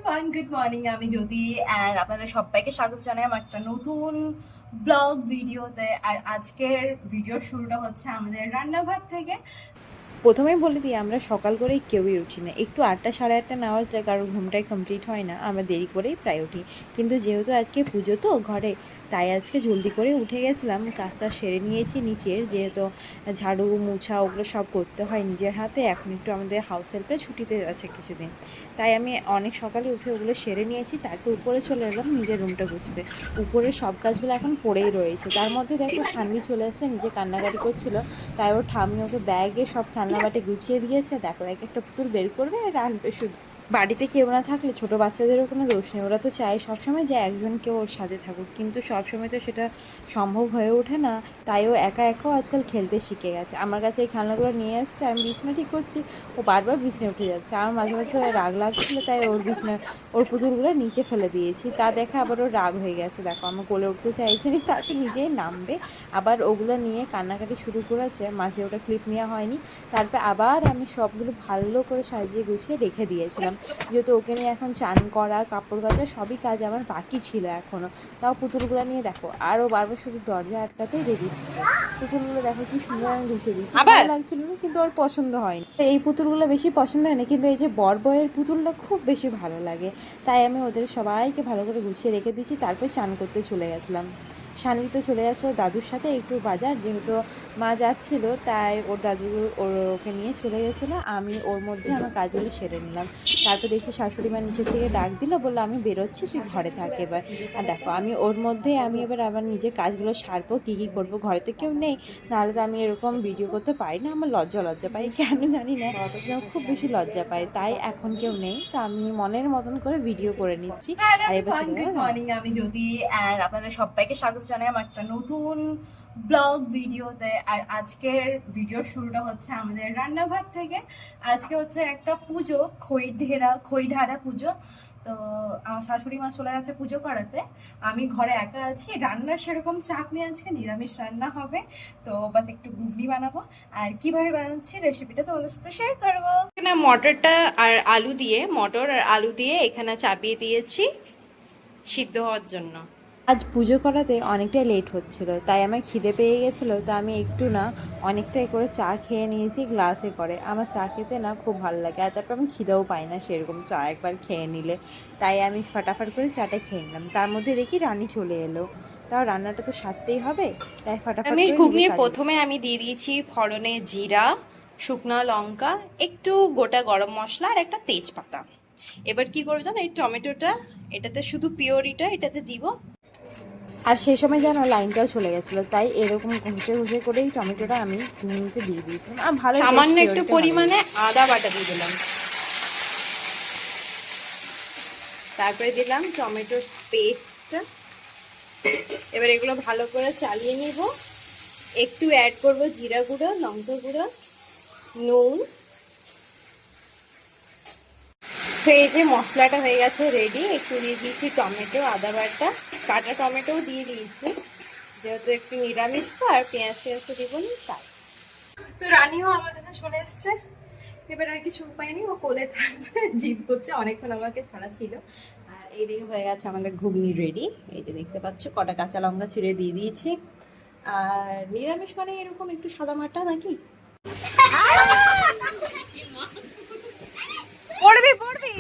Everyone, good morning. আমি জ্যোতি and আপনাদের সবাইকে স্বাগত জানাই আমার একটা নতুন ব্লগ ভিডিওতে। আর আজকের ভিডিওর শুরুটা হচ্ছে আমাদের রান্নাঘর থেকে। প্রথমেই বলে দিই, আমরা সকাল করেই কেউই উঠি না। একটু 8টা সাড়ে 8টা না হলে কারোর ঘুমটাই কমপ্লিট হয় না, আমরা দেরি করেই প্রায় উঠি। কিন্তু যেহেতু আজকে পুজো তো ঘরে, তাই আজকে জলদি করে উঠে গেছিলাম। কাজটা সেরে নিয়েছি নিচের, যেহেতু ঝাড়ু মুছা ওগুলো সব করতে হয় নিজের হাতে। এখন একটু আমাদের হাউস হেল্পে ছুটিতে আছে কিছুদিন, তাই আমি অনেক সকালে উঠে ওগুলো সেরে নিয়েছি। তারপর উপরে চলে এলাম নিজের রুমটা গুছতে। উপরের সব কাজগুলো এখন পড়েই রয়েছে। তার মধ্যে দেখো সানভি চলে আসছে, নিজে কান্নাকাটি করছিল, তাই ওর ঠাম্মি ওকে ব্যাগে সব খেলনাবাটি গুছিয়ে দিয়েছে। দেখো এক একটা পুতুল বের করবে আর রাখবে শুধু। বাড়িতে কেউ না থাকলে ছোট বাচ্চাদেরও কোনো দোষ নেই, ওরা তো চায় সবসময় যে একজন কেউ ওর সাথে থাকুক, কিন্তু সবসময় তো সেটা সম্ভব হয়ে ওঠে না। তাই ও একা একাও আজকাল খেলতে শিখে গেছে। আমার কাছে এই খেলনাগুলো নিয়ে আসছে, আমি বিছনা ঠিক করছি, ও বারবার বিছনায় উঠে যাচ্ছে। আমার মাঝে মাঝে রাগ লাগছিল, তাই ওর পুতুলগুলো নিচে ফেলে দিয়েছি। তা দেখে আবার ওর রাগ হয়ে গেছে। দেখো আমার কোলে উঠতে চাইছে না, তারপর নিজেই নামবে। আবার ওগুলো নিয়ে কান্নাকাটি শুরু করেছে, মাঝে ওটা ক্লিপ নেওয়া হয়নি। তারপর আবার আমি সবগুলো ভালো করে সাজিয়ে গুছিয়ে রেখে দিয়েছিলাম, যেহেতু ওকে নিয়ে এখন চান করা, কাপড় কাচা সবই কাজ আমার বাকি ছিল এখনও। তাও পুতুলগুলো নিয়ে দেখো, আরও বারবার শুধু দরজা আটকাতেই রেডি। পুতুলগুলো দেখো কি সুন্দর আমি গুছিয়ে দিচ্ছি, ভালো লাগছিল না, কিন্তু ওর পছন্দ হয়নি। এই পুতুলগুলো বেশি পছন্দ হয় না, কিন্তু এই যে বর বয়ের পুতুলটা খুব বেশি ভালো লাগে। তাই আমি ওদের সবাইকে ভালো করে গুছিয়ে রেখে দিয়েছি। তারপর চান করতে চলে গেছিলাম। সানভি তো চলে আসলো দাদুর সাথে একটু বাজার, যেহেতু মা যাচ্ছিল, তাই ওর দাদু ওকে নিয়ে চলে গেছিলো। আমি ওর মধ্যে আমার কাজগুলো সেরে নিলাম। তারপর দেখি শাশুড়ি মা নিচে থেকে ডাক দিল, বললো আমি বেরোচ্ছি, তুই ঘরে থাক এবার। আর দেখো আমি ওর মধ্যে আমি এবার আবার নিজের কাজগুলো সারবো, কী কী করবো। ঘরে তো কেউ নেই, নাহলে তো আমি এরকম ভিডিও করতে পারি না। আমার লজ্জা পাই, কেন জানি না, খুব বেশি লজ্জা পাই। তাই এখন কেউ নেই, তো আমি মনের মতন করে ভিডিও করে নিচ্ছি। আর এবার চলে গুড গেলাম। মর্নিং, আমি জ্যোতি অ্যান্ড আপনাদের সবাইকে স্বাগত জানাই আমার একটা নতুন ব্লগ ভিডিওতে। আর আজকের ভিডিওর শুরুটা হচ্ছে আমাদের রান্নাঘর থেকে। আজকে হচ্ছে একটা পুজো, খই ঢারা পুজো। তো আমার শাশুড়ি মা চলে গেছে পুজো করাতে, আমি ঘরে একা আছি। রান্নার সেরকম চাপ নেই, আজকে নিরামিষ রান্না হবে। তো বাস একটু ঘুগনি বানাবো, আর কিভাবে বানাচ্ছি রেসিপিটা তোমাদের সাথে শেয়ার করবো। এখানে মটর আর আলু দিয়ে এখানে চাপিয়ে দিয়েছি সিদ্ধ হওয়ার জন্য। আজ পুজো করাতে অনেকটাই লেট হচ্ছিল, তাই আমার খিদে পেয়ে গেছিলো। তা আমি একটু না অনেকটাই করে চা খেয়ে নিয়েছি গ্লাসে করে। আমার চা খেতে না খুব ভালো লাগে, আর তারপর আমি খিদেও পাই না সেরকম চা একবার খেয়ে নিলে। তাই আমি ফাটাফাট করে চাটা খেয়ে নিলাম। তার মধ্যে দেখি রানী চলে এলো, তাও রান্নাটা তো সারতেই হবে, তাই ফাটাফাট আমি করে নিজের ঘুগনির কাজ। প্রথমে আমি দিয়ে দিয়েছি ফড়নে জিরা, শুকনো লঙ্কা, একটু গোটা গরম মশলা আর একটা তেজপাতা। এবার কি করবো জানো, এই টমেটোটা, এটাতে শুধু পিওরিটা এটাতে দিব। আর সেই সময় যেন লাইনটাও চলে গেছিলো, তাই এরকম ঘষে ঘষে করেই টমেটোটা আমি ঘুগনিতে দিয়ে দিয়েছিলাম। আর ভালো সামান্য টেস্টি, একটু ওটা ভালো। পরিমাণে আদা বাটা দিয়ে দিলাম, তারপরে দিলাম টমেটোর পেস্ট। এবার এগুলো ভালো করে চালিয়ে নিব। একটু অ্যাড করব জিরা গুঁড়ো, লঙ্কা গুঁড়ো, নুন। তো এই যে মশলাটা হয়ে গেছে রেডি। একটু দিয়ে দিয়েছি টমেটো, আদা বাটা, কাটা টমেটোও দিয়ে দিয়েছি, যেহেতু একটু নিরামিষ তো, আর পেঁয়াজ দিব না তাই। তো রানীও আমার কাছে চলে এসছে। এবার আর কিছু উপায় নেই, ও কোলে থাকবে, জিদ করছে, অনেকক্ষণ আমাকে ছাড়া ছিল। আর এইদিকে হয়ে গেছে আমাদের ঘুগনি রেডি। এই যে দেখতে পাচ্ছ, কটা কাঁচা লঙ্কা ছিঁড়ে দিয়ে দিয়েছি। আর নিরামিষ মানে এরকম একটু সাদা মাটা নাকি। পড়বি পড়বি।